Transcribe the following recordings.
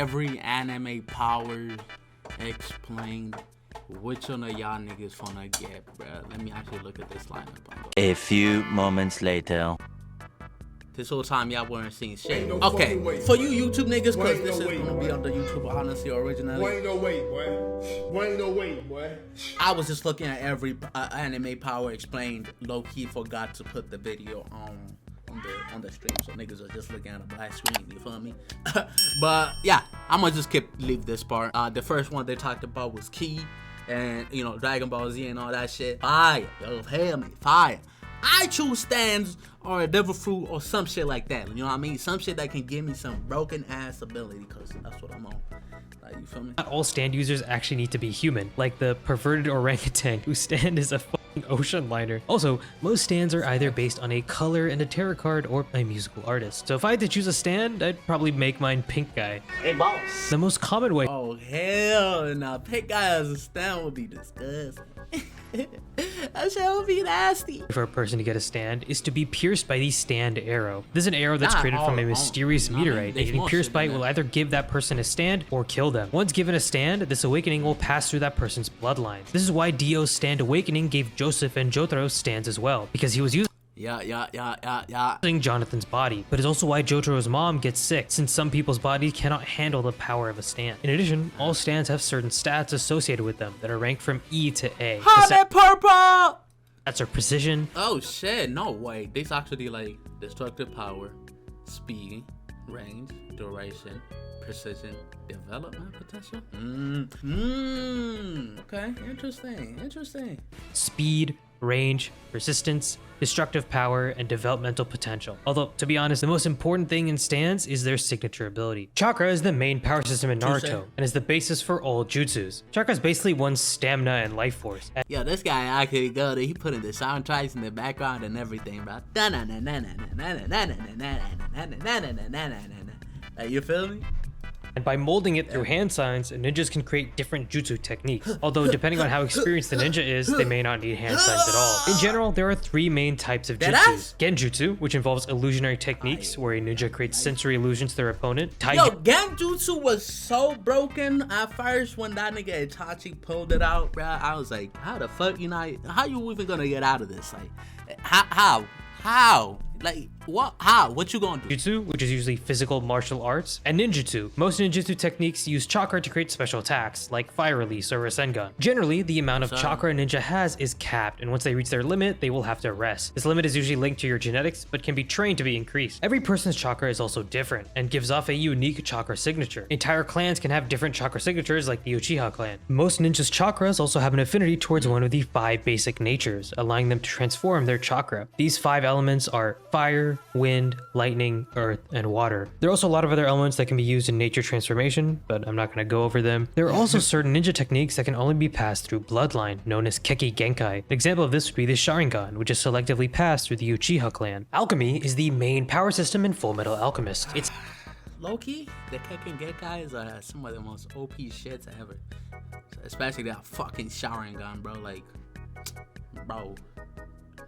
every anime power explained, which one of y'all niggas wanna get, bruh? Let me actually look at this lineup. A few moments later. This whole time y'all weren't seeing shit. Okay, for you YouTube niggas, cause this is gonna be on the YouTube Honestly originally. Ain't no wait, boy. Ain't no wait, boy. I was just looking at every anime power explained. Low key forgot to put the video on the stream, so niggas are just looking at a black screen. You feel me? But yeah, I'm gonna just leave this part. The first one they talked about was Key, and you know, Dragon Ball Z and all that shit. Fire, yo, hell me, fire. I choose stands or a devil fruit or some shit like that. You know what I mean? Some shit that can give me some broken ass ability, cause that's what I'm on. Like, you feel me? Not all stand users actually need to be human, like the perverted orangutan whose stand is a fucking ocean liner. Also, most stands are either based on a color and a tarot card or a musical artist. So if I had to choose a stand, I'd probably make mine Pink Guy. Hey boss. The most common way. Oh hell no, Pink Guy as a stand would be disgusting. That shit would be nasty. For a person to get a stand is to be pierced by the stand arrow. This is an arrow that's created from a mysterious meteorite, and getting pierced by it will either give that person a stand or kill them. Once given a stand, this awakening will pass through that person's bloodline. This is why Dio's stand awakening gave Joseph and Jotaro stands as well, because he was using Jonathan's body, but it's also why Jotaro's mom gets sick, since some people's bodies cannot handle the power of a stand. In addition, all stands have certain stats associated with them that are ranked from E to A. That purple! That's our precision. Oh shit, no way. These actually like destructive power, speed, range, duration, precision, development potential. Okay, interesting. Speed, range, resistance, destructive power, and developmental potential. Although, to be honest, the most important thing in stands is their signature ability. Chakra is the main power system in Naruto, and is the basis for all jutsus. Chakra is basically one's stamina and life force. Yo, this guy actually good. He put in the soundtracks in the background and everything, bro. You feel me? And by molding it through hand signs, ninjas can create different jutsu techniques. Although, depending on how experienced the ninja is, they may not need hand signs at all. In general, there are three main types of jutsus. Genjutsu, which involves illusionary techniques, where a ninja creates sensory illusions to their opponent. Yo, Genjutsu was so broken at first when that nigga Itachi pulled it out, bro. I was like, how the fuck how you even gonna get out of this? Like, how? Like, what? How? What you gonna do? Jutsu, which is usually physical martial arts, and ninjutsu. Most ninjutsu techniques use chakra to create special attacks, like fire release or Rasengan. Generally, the amount of chakra a ninja has is capped, and once they reach their limit, they will have to rest. This limit is usually linked to your genetics, but can be trained to be increased. Every person's chakra is also different, and gives off a unique chakra signature. Entire clans can have different chakra signatures, like the Uchiha clan. Most ninjas' chakras also have an affinity towards one of the 5 basic natures, allowing them to transform their chakra. These 5 elements are fire, wind, lightning, earth, and water. There are also a lot of other elements that can be used in nature transformation, but I'm not going to go over them. There are also certain ninja techniques that can only be passed through bloodline, known as Keki Genkai. An example of this would be the Sharingan, which is selectively passed through the Uchiha clan. Alchemy is the main power system in Fullmetal Alchemist. It's low-key, the Keki Genkai is some of the most OP shits ever. Especially that fucking Sharingan, bro. Like, bro,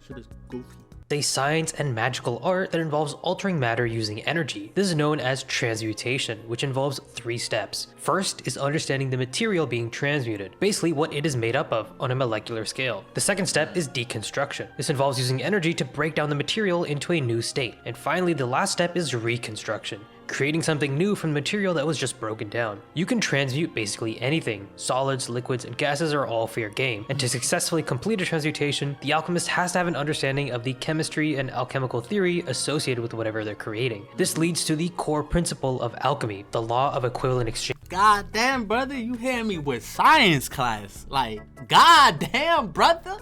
shit is goofy. A science and magical art that involves altering matter using energy. This is known as transmutation, which involves 3 steps. First is understanding the material being transmuted, basically what it is made up of on a molecular scale. The second step is deconstruction. This involves using energy to break down the material into a new state. And finally, the last step is reconstruction, creating something new from the material that was just broken down. You can transmute basically anything. Solids, liquids, and gases are all fair game. And to successfully complete a transmutation, the alchemist has to have an understanding of the chemistry and alchemical theory associated with whatever they're creating. This leads to the core principle of alchemy, the law of equivalent exchange. God damn, brother, you hear me with science class. Like, god damn, brother.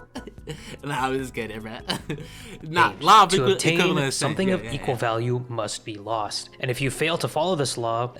Nah, I'm just kidding, man. Nah, law of to obtain something yeah, of equal value must be lost. And if you fail to follow this law,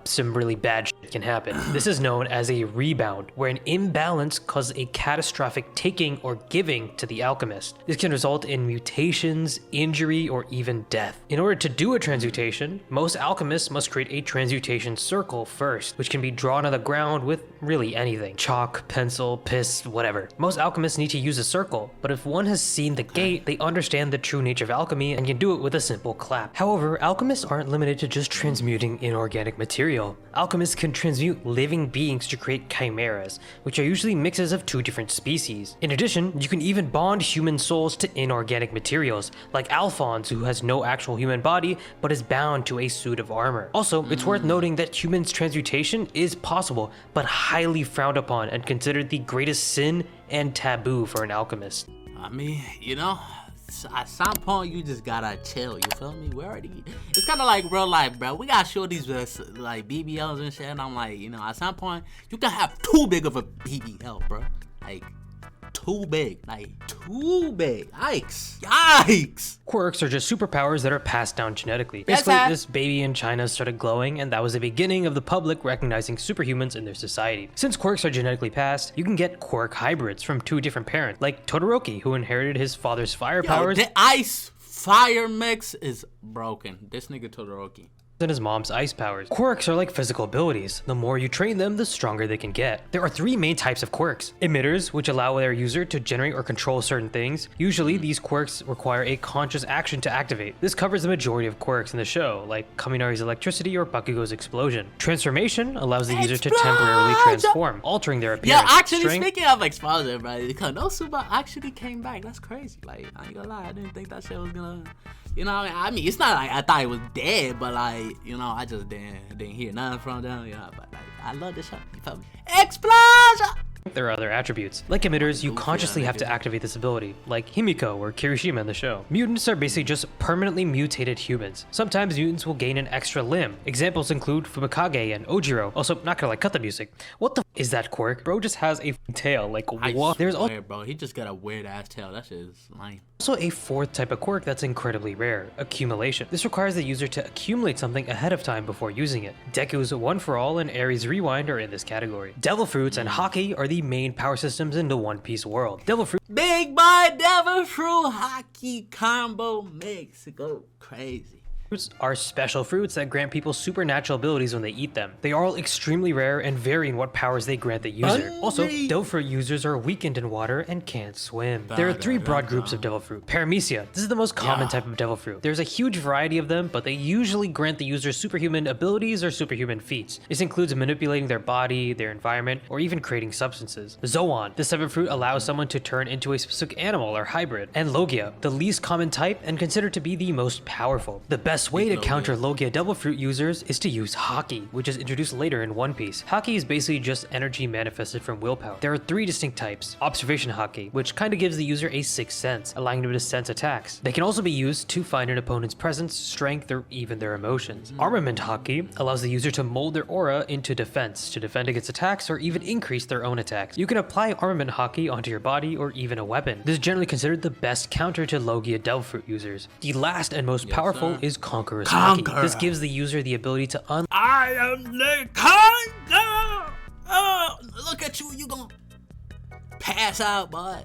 some really bad shit can happen. This is known as a rebound, where an imbalance causes a catastrophic taking or giving to the alchemist. This can result in mutations, injury, or even death. In order to do a transmutation, most alchemists must create a transmutation circle first, which can be drawn on the ground with really anything. Chalk, pencil, piss, whatever. Most alchemists need to use a circle difficult, but if one has seen the gate, they understand the true nature of alchemy and can do it with a simple clap. However, alchemists aren't limited to just transmuting inorganic material. Alchemists can transmute living beings to create chimeras, which are usually mixes of two different species. In addition, you can even bond human souls to inorganic materials, like Alphonse, who has no actual human body but is bound to a suit of armor. Also, it's worth noting that humans transmutation is possible, but highly frowned upon and considered the greatest sin and taboo for an alchemist. I mean, you know, at some point you just gotta chill, you feel me? It's kind of like real life, bro. We gotta show these like BBLs and shit, and I'm like, you know, at some point you can have too big of a BBL, bro. Like, too big. Yikes. Quirks are just superpowers that are passed down genetically. Yes, Basically, this baby in China started glowing, and that was the beginning of the public recognizing superhumans in their society. Since quirks are genetically passed, you can get quirk hybrids from two different parents, like Todoroki, who inherited his father's fire powers. The ice fire mix is broken. This nigga Todoroki. And his mom's ice powers. Quirks are like physical abilities. The more you train them, the stronger they can get. There are three main types of quirks. Emitters, which allow their user to generate or control certain things. Usually, these quirks require a conscious action to activate. This covers the majority of quirks in the show, like Kaminari's electricity or Bakugo's explosion. Transformation allows the user to temporarily transform, altering their appearance. Yeah, actually, Strength, speaking of explosion, bro, Konosuba actually came back. That's crazy. Like, I ain't gonna lie, I didn't think that shit was gonna... You know what I mean? It's not like I thought it was dead, but like, you know, I just didn't hear nothing from them, you know, but like, I love this show, you feel me? Explosion! there are other attributes. Like emitters, you consciously have to activate this ability, like Himiko or Kirishima in the show. Mutants are basically just permanently mutated humans. Sometimes mutants will gain an extra limb. Examples include Fumikage and Ojiro. Also, not gonna like cut the music. What the f is that quirk? Bro just has a tail, like what? There's also bro, he just got a weird ass tail. That shit is lame. Also a fourth type of quirk that's incredibly rare, accumulation. This requires the user to accumulate something ahead of time before using it. Deku's One For All and Ares Rewind are in this category. Devil Fruits and Haki are the main power systems in the One Piece world. Devil Fruit Big boy devil fruit hockey combo makes it go crazy. Fruits are special fruits that grant people supernatural abilities when they eat them. They are all extremely rare and vary in what powers they grant the user. Also, devil fruit users are weakened in water and can't swim. There are three broad groups of devil fruit. Paramecia. This is the most common type of devil fruit. There's a huge variety of them, but they usually grant the user superhuman abilities or superhuman feats. This includes manipulating their body, their environment, or even creating substances. Zoan. This type of fruit allows someone to turn into a specific animal or hybrid. And Logia, the least common type and considered to be the most powerful. The best way to counter Logia devil fruit users is to use Haki, which is introduced later in One Piece. Haki is basically just energy manifested from willpower. There are three distinct types. Observation Haki, which kind of gives the user a sixth sense, allowing them to sense attacks. They can also be used to find an opponent's presence, strength, or even their emotions. Armament Haki allows the user to mold their aura into defense, to defend against attacks or even increase their own attacks. You can apply Armament Haki onto your body or even a weapon. This is generally considered the best counter to Logia devil fruit users. The last and most powerful is Conqueror's Haki. This gives the user the ability to I am the conqueror! Oh, look at you, you gonna pass out, boy.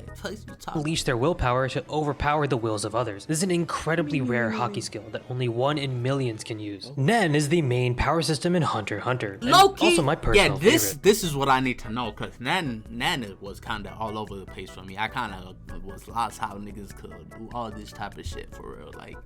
unleash their willpower to overpower the wills of others. This is an incredibly rare Haki skill that only 1 in millions can use. Nen is the main power system in Hunter x Hunter. Low-key, also my personal favorite. This is what I need to know, because Nen was kind of all over the place for me. I kind of was lost how niggas could do all this type of shit for real. Like,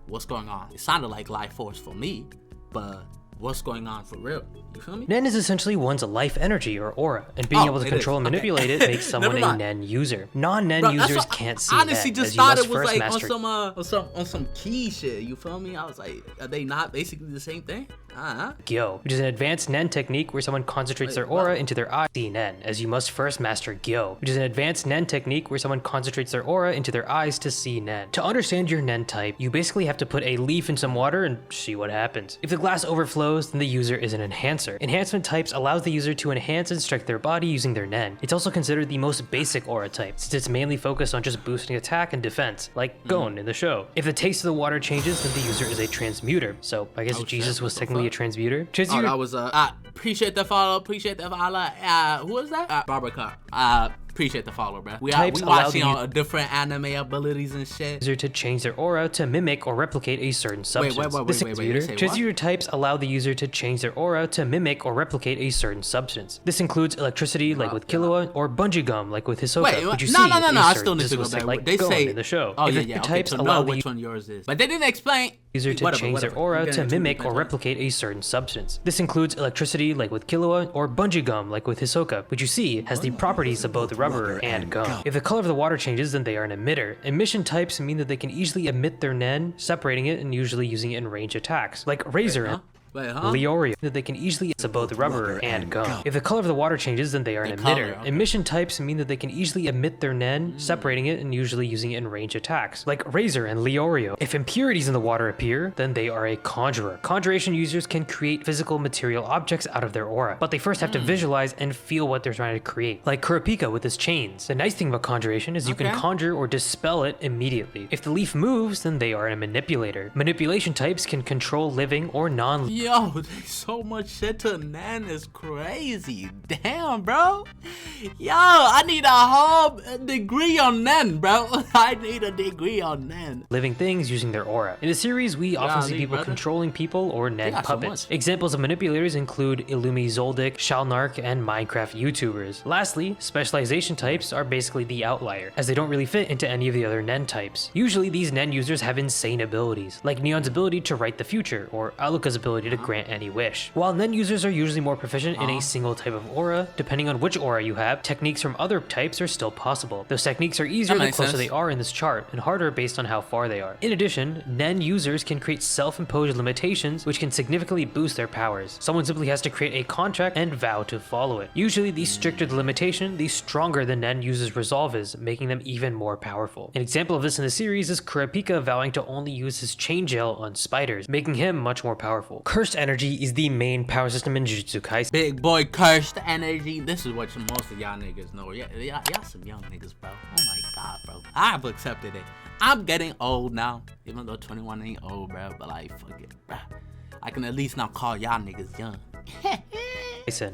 what's going on? It sounded like Life Force for me, but what's going on for real? You feel me? Nen is essentially one's life energy or aura, and being able to control and manipulate it makes someone a Nen user. Non-Nen users can't see honestly Nen, just as you thought must it was first like master on some key shit. You feel me? I was like, are they not basically the same thing? Gyo, which is an advanced Nen technique where someone concentrates their aura into their eyes to see Nen, as you must first master Gyo, which is an advanced Nen technique where someone concentrates their aura into their eyes to see Nen. To understand your Nen type, you basically have to put a leaf in some water and see what happens. If the glass overflows, then the user is an enhancer. Enhancement types allows the user to enhance and strike their body using their Nen. It's also considered the most basic aura type, since it's mainly focused on just boosting attack and defense, like Gon in the show. If the taste of the water changes, then the user is a transmuter. So I guess Jesus was technically a transmuter. That was appreciate the follow, Who was that? Barbercar. Appreciate the follow, bro. We Types watching allow on different anime abilities and shit. user to change their aura to mimic or replicate a certain substance. Wait. Transmuter types allow the user to change their aura to mimic or replicate a certain substance. This includes electricity, like with Killua, or bungee gum, like with Hisoka. Wait, Which you no, see I a still need to certain go system back. like They Gon say in the show. Oh If yeah, the yeah. Okay, types to allow know the which one yours is, but they didn't explain. user to change their aura to mimic or replicate a certain substance. This includes electricity, like with Killua, or bungee gum, like with Hisoka, which you see has the properties of both rubber and gum. If the color of the water changes, then they are an emitter. Emission types mean that they can easily emit their nen, separating it and usually using it in range attacks, like Razor and Leorio, that they can easily use both rubber and gum. If the color of the water changes, then they are an emitter. Emission types mean that they can easily emit their nen, separating it and usually using it in range attacks, like Razor and Leorio. If impurities in the water appear, then they are a conjurer. Conjuration users can create physical material objects out of their aura, but they first have to visualize and feel what they're trying to create, like Kurapika with his chains. The nice thing about conjuration is you can conjure or dispel it immediately. If the leaf moves, then they are a manipulator. Manipulation types can control living or non-living. Yo, there's so much shit to Nen is crazy. Damn, bro. Yo, I need a whole degree on Nen, bro. I need a degree on Nen. Living things using their aura. In the series, we often see people controlling people or Nen puppets. Examples of manipulators include Illumi Zoldyck, Shalnark, and Minecraft YouTubers. Lastly, specialization types are basically the outlier, as they don't really fit into any of the other Nen types. Usually, these Nen users have insane abilities, like Neon's ability to write the future, or Aluka's ability to grant any wish. While Nen users are usually more proficient in a single type of aura, depending on which aura you have, techniques from other types are still possible. Those techniques are easier the closer they are in this chart, and harder based on how far they are. In addition, Nen users can create self-imposed limitations which can significantly boost their powers. Someone simply has to create a contract and vow to follow it. Usually, the stricter the limitation, the stronger the Nen user's resolve is, making them even more powerful. An example of this in the series is Kurapika vowing to only use his chain gel on spiders, making him much more powerful. Cursed energy is the main power system in Jujutsu Kaisen. Big boy cursed energy. This is what most of y'all niggas know. Y'all some young niggas, bro. Oh my god, bro. I've accepted it. I'm getting old now, even though 21 ain't old, bro. But like, fuck it, bro. I can at least now call y'all niggas young.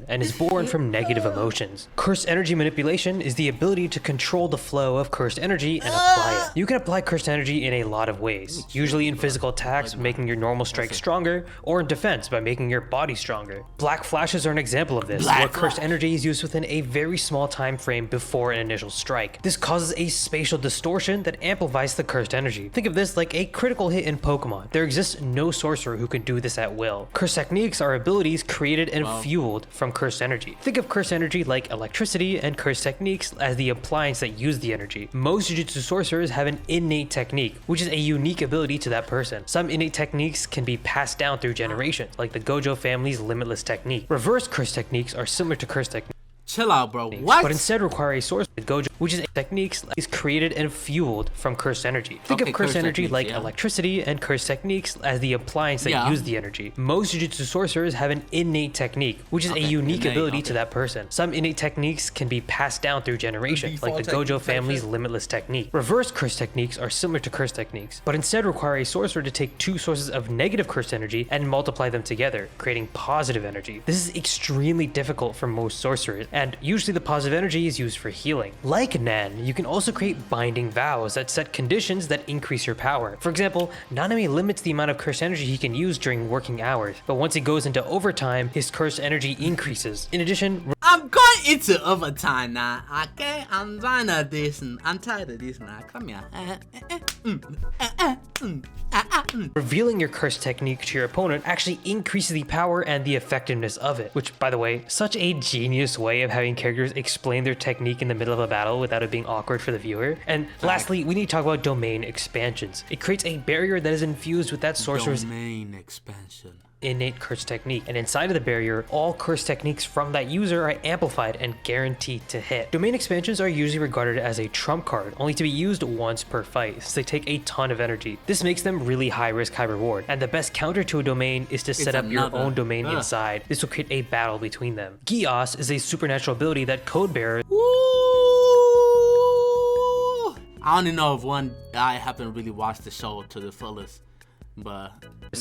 And is born from negative emotions. Cursed energy manipulation is the ability to control the flow of cursed energy and apply it. You can apply cursed energy in a lot of ways, usually in physical attacks, making your normal strike stronger, or in defense by making your body stronger. Black flashes are an example of this, where cursed energy is used within a very small time frame before an initial strike. This causes a spatial distortion that amplifies the cursed energy. Think of this like a critical hit in Pokemon. There exists no sorcerer who can do this at will. Cursed techniques are abilities created and fueled from cursed energy. Think of cursed energy like electricity and cursed techniques as the appliance that use the energy. Most Jujutsu sorcerers have an innate technique, which is a unique ability to that person. Some innate techniques can be passed down through generations, like the Gojo family's limitless technique. Reverse cursed techniques are similar to cursed techniques. Chill out, bro. What? But instead require a source of Gojo, which is a techniques is created and fueled from cursed energy. Think of cursed energy like electricity and cursed techniques as the appliance that use the energy. Most Jujutsu sorcerers have an innate technique, which is a unique ability to that person. Some innate techniques can be passed down through generations, like the Gojo family's limitless technique. Reverse cursed techniques are similar to cursed techniques, but instead require a sorcerer to take two sources of negative cursed energy and multiply them together, creating positive energy. This is extremely difficult for most sorcerers, and usually the positive energy is used for healing. Like Nen, you can also create binding vows that set conditions that increase your power. For example, Nanami limits the amount of cursed energy he can use during working hours, but once he goes into overtime, his cursed energy increases. In addition, I'm going into overtime now, okay? I'm tired of this now. Come here. revealing your curse technique to your opponent actually increases the power and the effectiveness of it, which, by the way, such a genius way of having characters explain their technique in the middle of a battle without it being awkward for the viewer. And lastly, we need to talk about domain expansions. It creates a barrier that is infused with that sorcerer's domain expansion. Innate curse technique, and inside of the barrier, all curse techniques from that user are amplified and guaranteed to hit. Domain expansions are usually regarded as a trump card, only to be used once per fight, since they take a ton of energy. This makes them really high risk, high reward, and the best counter to a domain is to set up your own domain inside. This will create a battle between them. Geass is a supernatural ability that code bearers I only know of one. I haven't really watched the show to the fullest. but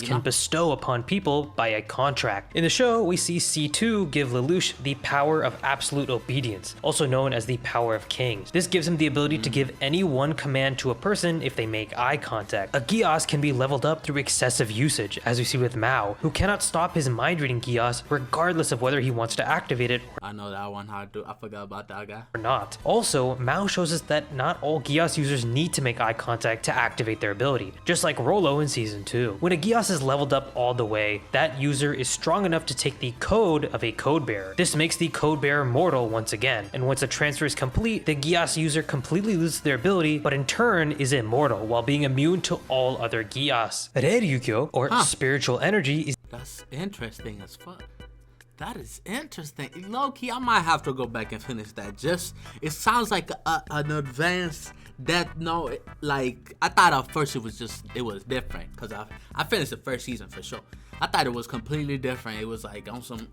can bestow upon people by a contract. In the show, we see C2 give Lelouch the power of absolute obedience, also known as the power of kings. This gives him the ability to give any one command to a person if they make eye contact. A Geass can be leveled up through excessive usage, as we see with Mao, who cannot stop his mind-reading Geass regardless of whether he wants to activate it I know that one. I forgot about that guy. or not. Also, Mao shows us that not all Geass users need to make eye contact to activate their ability, just like Rolo in Season 2. When a Geass is leveled up all the way, that user is strong enough to take the code of a code bearer. This makes the code bearer mortal once again, and once the transfer is complete, the Geass user completely loses their ability, but in turn is immortal while being immune to all other Geass. Reryukyo, or spiritual energy, is That's interesting as fuck. That is interesting. Low-key, I might have to go back and finish that. Just, it sounds like an advanced Death Note. Like, I thought at first it was different. Because I finished the first season for sure. I thought it was completely different. It was like on some,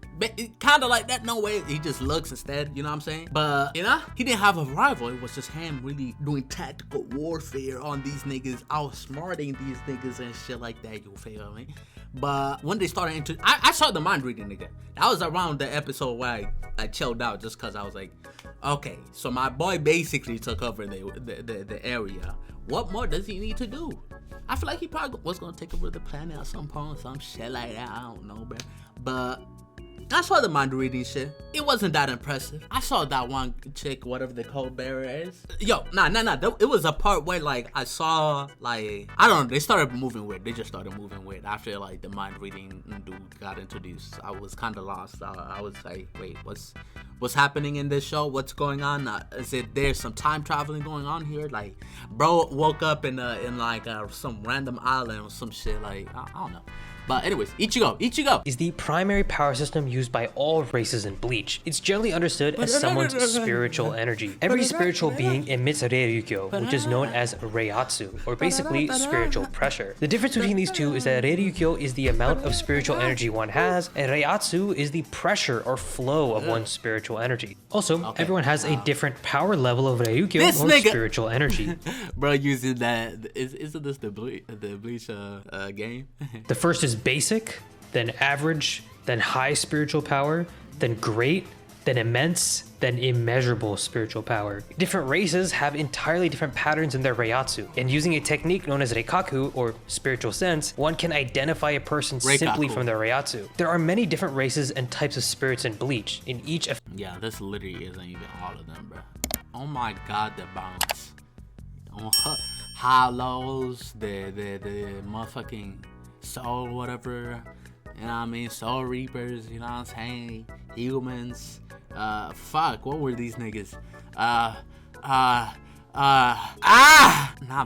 kind of like that. No way. He just looks instead, you know what I'm saying? But, you know, he didn't have a rival. It was just him really doing tactical warfare on these niggas, outsmarting these niggas and shit like that, you feel me? But when they started I saw the mind reading nigga. That was around the episode where I chilled out just cause I was like, okay, so my boy basically took over the area. What more does he need to do? I feel like he probably was gonna take over the planet at some point, some shit like that. I don't know, bro. But I saw the mind reading shit. It wasn't that impressive. I saw that one chick, whatever the code bearer is. Yo, nah. It was a part where like I saw like I don't know. They started moving weird. They just started moving weird after like the mind reading dude got introduced. I was kind of lost. I was like, wait, what's happening in this show? What's going on? Is it there's some time traveling going on here? Like, bro woke up in like some random island or some shit. Like I don't know. But anyways, Ichigo. Is the primary power system used by all races in Bleach. It's generally understood as someone's spiritual energy. Every spiritual being emits Reryukyo, which is known as Reiatsu, or basically spiritual pressure. The difference between these two is that Reryukyo is the amount of spiritual energy one has, and Reiatsu is the pressure or flow of one's spiritual energy. Also, everyone has a different power level of Reryukyo or spiritual energy. Bro, using that, isn't this the Bleach game? The first is basic, then average, then high spiritual power, then great, then immense, then immeasurable spiritual power. Different races have entirely different patterns in their Reiatsu, and using a technique known as Reikaku, or spiritual sense, one can identify a person simply from their Reiatsu. There are many different races and types of spirits in Bleach. In each yeah, this literally isn't even all of them, bro. Oh my god, the bounce. Hollows, the motherfucking soul, whatever, you know what I mean, soul reapers, you know what I'm saying, humans, fuck, what were these niggas, not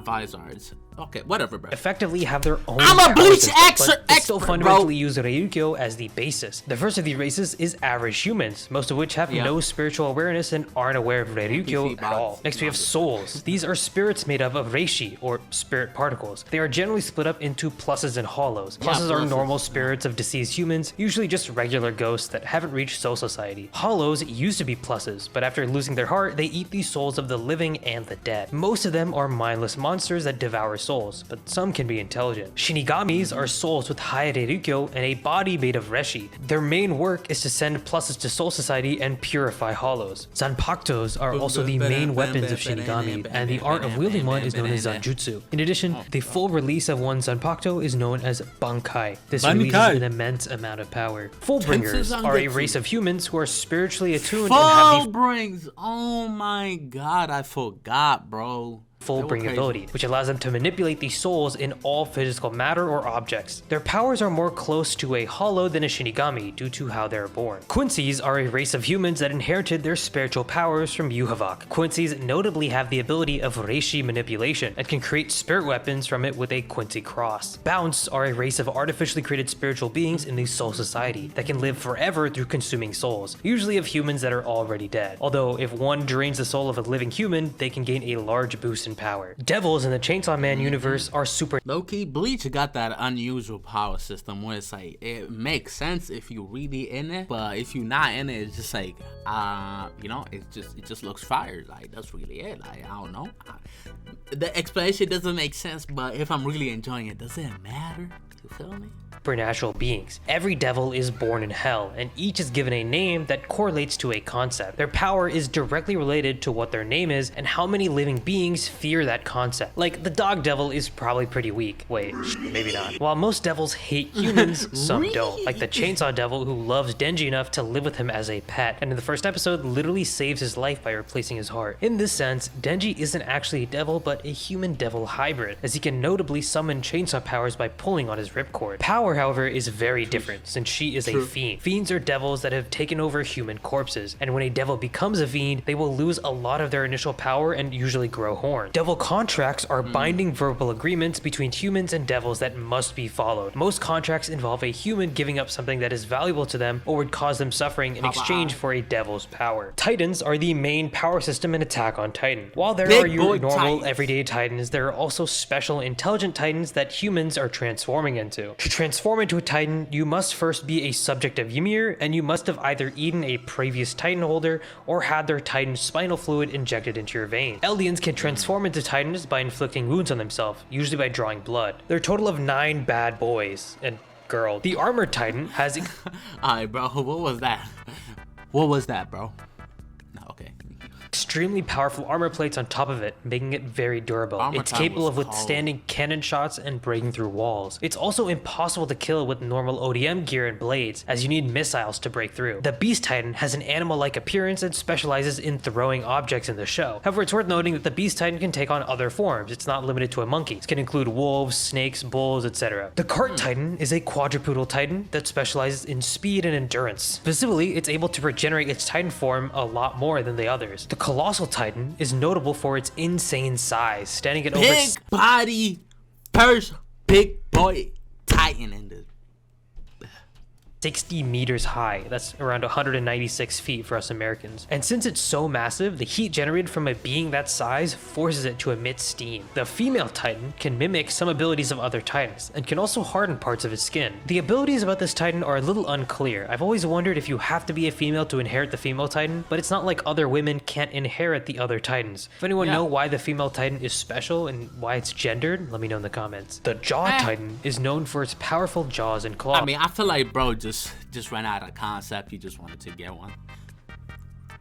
Vizards. Okay, whatever, bro. Effectively have their own. I'm a Bleach expert, but still fundamentally use Reryukyo as the basis. The first of these races is average humans, most of which have no spiritual awareness and aren't aware of Reryukyo at all. Next we have souls. These are spirits made up of reishi, or spirit particles. They are generally split up into pluses and hollows. Pluses are normal spirits of deceased humans, usually just regular ghosts that haven't reached soul society. Hollows used to be pluses, but after losing their heart, they eat the souls of the living and the dead. Most of them are mindless monsters that devour souls, but some can be intelligent. Shinigamis are souls with high Reryukyo and a body made of reishi. Their main work is to send pluses to Soul Society and purify hollows. Zanpakutos are also the main weapons of Shinigami, and the art of wielding one is known as Zanjutsu. In addition, the full release of one Zanpakuto is known as Bankai. This releases an immense amount of power. Fullbringers are a race of humans who are spiritually attuned and have the Fullbrings. Oh my god, I forgot, bro. Fullbring ability, which allows them to manipulate the souls in all physical matter or objects. Their powers are more close to a hollow than a Shinigami due to how they're born. Quincy's are a race of humans that inherited their spiritual powers from Yuhavak. Quincy's notably have the ability of reishi manipulation and can create spirit weapons from it with a Quincy cross. Bounce are a race of artificially created spiritual beings in the Soul Society that can live forever through consuming souls, usually of humans that are already dead. Although if one drains the soul of a living human, they can gain a large boost in power. Devils in the Chainsaw Man universe are super low-key. Bleach got that unusual power system where it's like it makes sense if you really in it, but if you're not in it, it's just like you know, it just looks fire. Like that's really it. Like I don't know. the explanation doesn't make sense, but if I'm really enjoying it, does it matter? You feel me? Supernatural beings. Every devil is born in hell, and each is given a name that correlates to a concept. Their power is directly related to what their name is and how many living beings fear that concept. Like, the dog devil is probably pretty weak. Wait, maybe not. While most devils hate humans, some don't. Like the chainsaw devil, who loves Denji enough to live with him as a pet, and in the first episode literally saves his life by replacing his heart. In this sense, Denji isn't actually a devil, but a human-devil hybrid, as he can notably summon chainsaw powers by pulling on his ripcord. Power, however, is very different, since she is a fiend. Fiends are devils that have taken over human corpses, and when a devil becomes a fiend, they will lose a lot of their initial power and usually grow horns. Devil contracts are binding verbal agreements between humans and devils that must be followed. Most contracts involve a human giving up something that is valuable to them or would cause them suffering in exchange for a devil's power. Titans are the main power system in Attack on Titan. While there are your normal, everyday Titans, there are also special, intelligent Titans that humans are transforming into. To transform into a Titan, you must first be a subject of Ymir, and you must have either eaten a previous Titan holder or had their Titan spinal fluid injected into your veins. Eldians can transform into Titans by inflicting wounds on themselves, usually by drawing blood. There are a total of 9 bad boys and girl. The Armored Titan has... Alright, bro, what was that? What was that, bro? No, okay. extremely powerful armor plates on top of it, making it very durable. It's capable of withstanding cannon shots and breaking through walls. It's also impossible to kill with normal ODM gear and blades, as you need missiles to break through. The Beast Titan has an animal-like appearance and specializes in throwing objects in the show. However, it's worth noting that the Beast Titan can take on other forms. It's not limited to a monkey. It can include wolves, snakes, bulls, etc. The Cart Titan is a quadrupedal titan that specializes in speed and endurance. Specifically, it's able to regenerate its titan form a lot more than the others. The Colossal Titan is notable for its insane size, standing at over big body, purse, big boy titan in the 60 meters high. That's around 196 feet for us Americans. And since it's so massive, the heat generated from a being that size forces it to emit steam. The female titan can mimic some abilities of other titans and can also harden parts of its skin. The abilities about this titan are a little unclear. I've always wondered if you have to be a female to inherit the female titan, but it's not like other women can't inherit the other titans. If anyone know why the female titan is special and why it's gendered, let me know in the comments. The Jaw Titan is known for its powerful jaws and claws. I mean, I feel like bro just ran out of concept. You just wanted to get one.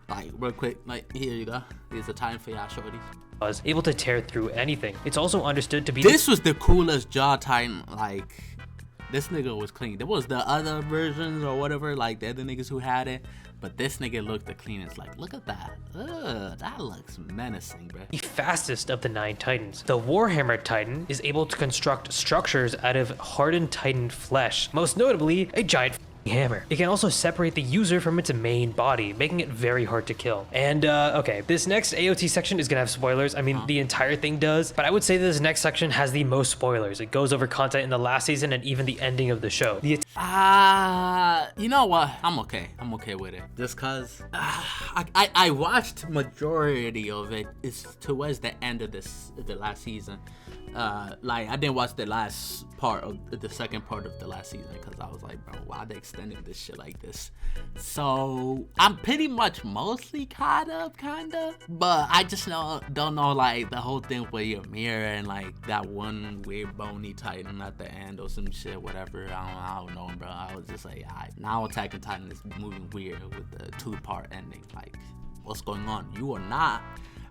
Like, real quick, like, here you go. Here's a time for y'all shorties. Was able to tear through anything. It's also understood to be this was the coolest Jaw Titan. Like, this nigga was clean. There was the other versions or whatever, like the other niggas who had it, but this nigga looked the cleanest. Like, look at that. Ugh, that looks menacing, bro. The fastest of the 9 titans. The Warhammer Titan is able to construct structures out of hardened titan flesh, most notably a giant hammer. It can also separate the user from its main body, making it very hard to kill. And okay, this next AOT section is gonna have spoilers. I mean, the entire thing does, but I would say this next section has the most spoilers. It goes over content in the last season and even the ending of the show. You know what? I'm okay with it. Just cause I watched majority of it. It's towards the end of the last season. Like, I didn't watch the last part of the second part of the last season because I was like, bro, why they extending this shit like this? So I'm pretty much mostly caught up, kinda, but I just don't know, like, the whole thing with Ymir and like that one weird bony titan at the end or some shit, whatever. I don't know, bro. I was just like, now Attack on Titan is moving weird with the 2-part ending. Like, what's going on? You are not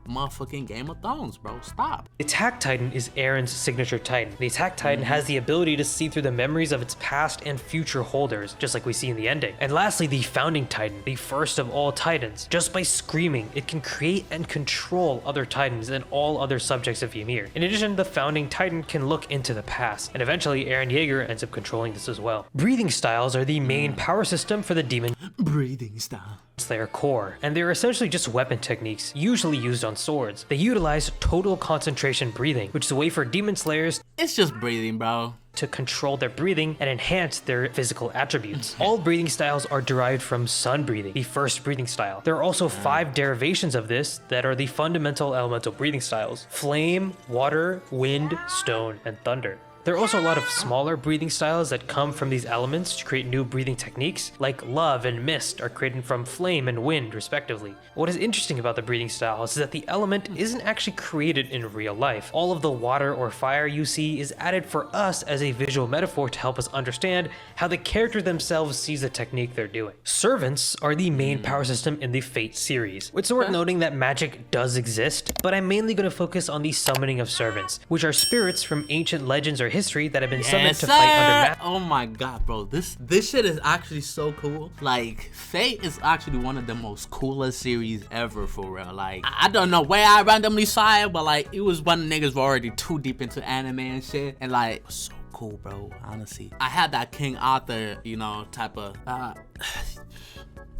motherfucking Game of Thrones, bro. Stop. The Attack Titan is Aaron's signature titan. The Attack Titan has the ability to see through the memories of its past and future holders, just like we see in the ending. And lastly, the Founding Titan, the first of all titans. Just by screaming, it can create and control other titans and all other subjects of Ymir. In addition, the Founding Titan can look into the past, and eventually Eren Yeager ends up controlling this as well. Breathing styles are the main power system for the Demon Breathing style. Slayer core, and they're essentially just weapon techniques, usually used on swords. They utilize total concentration breathing, which is a way for Demon Slayers It's just breathing, bro. to control their breathing and enhance their physical attributes. All breathing styles are derived from sun breathing, the first breathing style. There are also 5 derivations of this that are the fundamental elemental breathing styles: flame, water, wind, stone, and thunder. There are also a lot of smaller breathing styles that come from these elements to create new breathing techniques, like love and mist are created from flame and wind, respectively. What is interesting about the breathing styles is that the element isn't actually created in real life. All of the water or fire you see is added for us as a visual metaphor to help us understand how the character themselves sees the technique they're doing. Servants are the main power system in the Fate series. It's worth noting that magic does exist, but I'm mainly going to focus on the summoning of servants, which are spirits from ancient legends or history that have been summoned to fight under Oh my god, bro, this shit is actually so cool. Like, Fate is actually one of the most coolest series ever, for real. Like, I don't know where I randomly saw it, but like, it was when niggas were already too deep into anime and shit, and like, so cool, bro, honestly. I had that King Arthur, you know, type of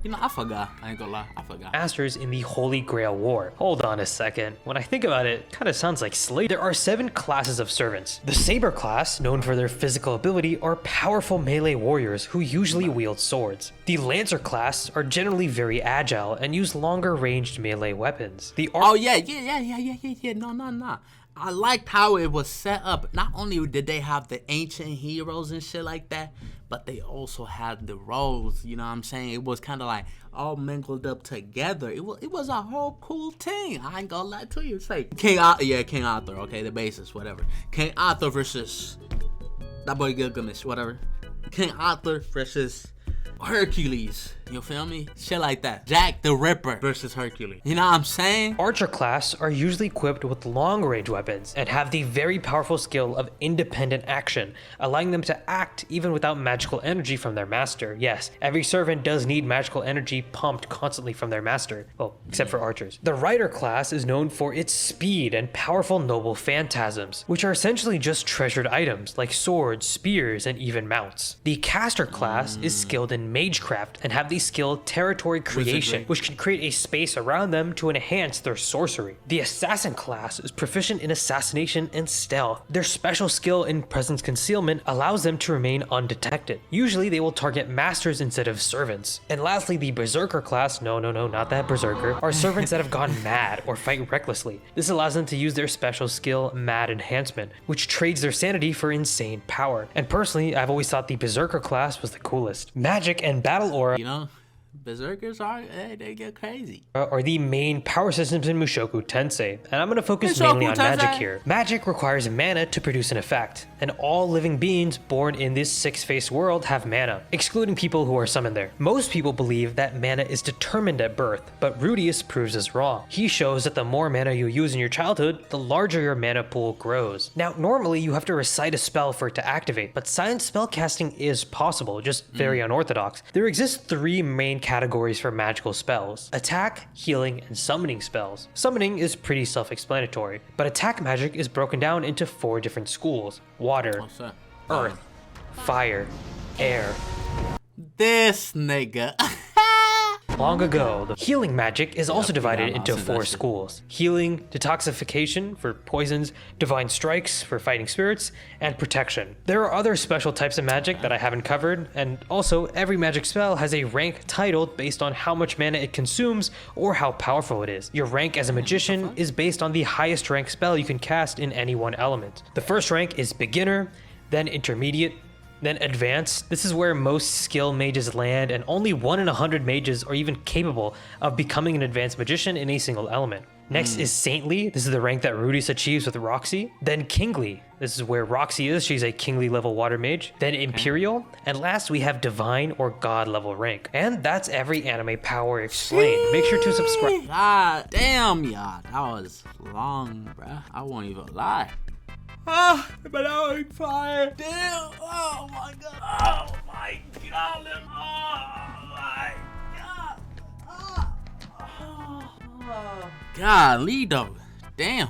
you know, I forgot. I ain't gonna lie, I forgot. Masters in the Holy Grail War. Hold on a second. When I think about it, kind of sounds like slave. There are 7 classes of servants. The Saber class, known for their physical ability, are powerful melee warriors who usually wield swords. The Lancer class are generally very agile and use longer ranged melee weapons. The No. I liked how it was set up. Not only did they have the ancient heroes and shit like that, but they also had the roles, you know what I'm saying? It was kind of like all mingled up together. It was a whole cool thing. I ain't gonna lie to you. It's like King Arthur, okay, the basis, whatever. King Arthur versus that boy Gilgamesh, whatever. King Arthur versus Hercules, you feel me? Shit like that. Jack the Ripper versus Hercules. You know what I'm saying? Archer class are usually equipped with long-range weapons and have the very powerful skill of independent action, allowing them to act even without magical energy from their master. Yes, every servant does need magical energy pumped constantly from their master. Well, except for archers. The Rider class is known for its speed and powerful noble phantasms, which are essentially just treasured items like swords, spears, and even mounts. The Caster class is skilled in magecraft and have the skill territory creation, which can create a space around them to enhance their sorcery. The Assassin class is proficient in assassination and stealth. Their special skill in presence concealment allows them to remain undetected. Usually they will target masters instead of servants. And lastly, the Berserker class, no, not that Berserker, are servants that have gone mad or fight recklessly. This allows them to use their special skill, Mad Enhancement, which trades their sanity for insane power. And personally, I've always thought the Berserker class was the coolest. Magic and battle aura, you know, Berserkers they get crazy. Are the main power systems in Mushoku Tensei, and I'm going to focus mainly on magic here. Magic requires mana to produce an effect, and all living beings born in this 6-faced world have mana, excluding people who are summoned there. Most people believe that mana is determined at birth, but Rudius proves us wrong. He shows that the more mana you use in your childhood, the larger your mana pool grows. Now, normally you have to recite a spell for it to activate, but silent spellcasting is possible, just very unorthodox. There exist 3 main categories for magical spells: attack, healing, and summoning spells. Summoning is pretty self-explanatory, but attack magic is broken down into 4 different schools: water, earth, fire, air. This nigga. Long ago, the healing magic is also divided into 4 schools: healing, detoxification for poisons, divine strikes for fighting spirits, and protection. There are other special types of magic that I haven't covered, and also every magic spell has a rank titled based on how much mana it consumes or how powerful it is. Your rank as a magician is based on the highest rank spell you can cast in any one element. The first rank is beginner, then intermediate, then advanced. This is where most skill mages land, and only 1 in 100 mages are even capable of becoming an advanced magician in a single element. Next is saintly. This is the rank that Rudius achieves with Roxy. Then kingly. This is where Roxy is. She's a kingly level water mage. Then imperial. And last we have divine or god level rank. And that's every anime power explained. Make sure to subscribe. God damn, y'all. That was long, bruh. I won't even lie. But I was fire. Damn. Oh my god. Oh my god. Oh my god. Golly though. Damn.